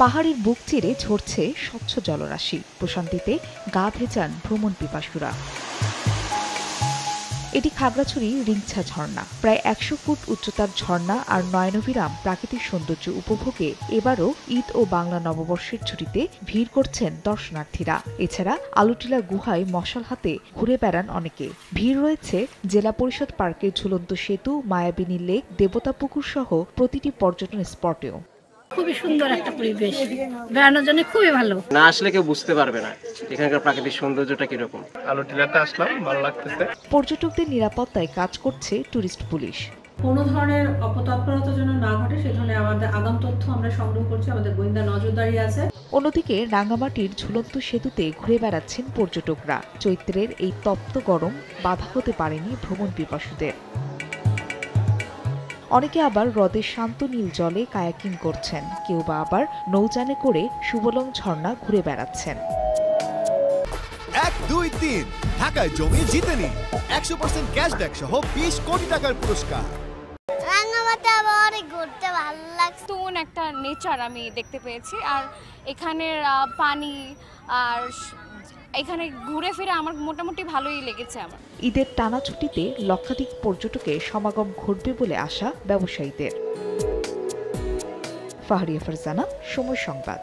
পাহাড়ের বুক চিরে ঝরছে স্বচ্ছ জলরাশি, প্রশান্তিতে গা ভেজান ভ্রমণ পিপাসুরা। এটি খাগড়াছড়ি রিংছা ঝর্ণা। প্রায় ১০০ ফুট উচ্চতার ঝর্ণা আর নয়নাভিরাম প্রাকৃতিক সৌন্দর্য উপভোগে এবারও ঈদ ও বাংলা নববর্ষের ছুটিতে ভিড় করছেন দর্শনার্থীরা। এছাড়া আলুটিলা গুহায় মশাল হাতে ঘুরে বেড়ান অনেকে। ভিড় রয়েছে জেলা পরিষদ পার্কের ঝুলন্ত সেতু, মায়াবিনী লেক, দেবতা পুকুর সহ প্রতিটি পর্যটন স্পটেও। খুবই সুন্দর একটা পরিবেশ, বেড়ানোর জন্য খুবই ভালো। না আসলে কেউ বুঝতে পারবে না এখানকার প্রাকৃতিক সৌন্দর্যটা কিরকম। আলুটিলাতে আসলাম, ভালো লাগতেছে। পর্যটকদের নিরাপত্তায় কাজ করছে টুরিস্ট পুলিশ। কোনো ধরনের অপতৎপরতা যেন না ঘটে সে ধরনের আমাদের আগাম তথ্য আমরা সংগ্রহ করছি, আমাদের গোয়েন্দা নজরদারি আছে। অন্যদিকে রাঙ্গামাটির ঝুলন্ত সেতুতে ঘুরে বেড়াচ্ছেন পর্যটকরা। চৈত্রের এই তপ্ত গরম বাধা হতে পারেনি ভ্রমণ পিপাসুদের। অনেকে আবার হ্রদের শান্ত নীল জলে কায়াকিং করছেন, কেউ বা আবার নৌযানে করে সুবলং ঝর্ণা ঘুরে বেড়াচ্ছেন। 1, 2, 3 ঢাকায় জমি জিতে নিন 100% ক্যাশব্যাক সহ 20 কোটি টাকার পুরস্কার। রাঙ্গামাটি আমার অনেক ঘুরতে ভালো লাগছে। নতুন একটা নেচার আমি দেখতে পেয়েছি, আর এখানের পানি আর এখানে ঘুরে ফিরে আমার মোটামুটি ভালোই লেগেছে আমার। ঈদের টানা ছুটিতে লক্ষাধিক পর্যটকের সমাগম ঘটবে বলে আশা ব্যবসায়ীদের। ফাহরিয়া ফারজানা, সময় সংবাদ।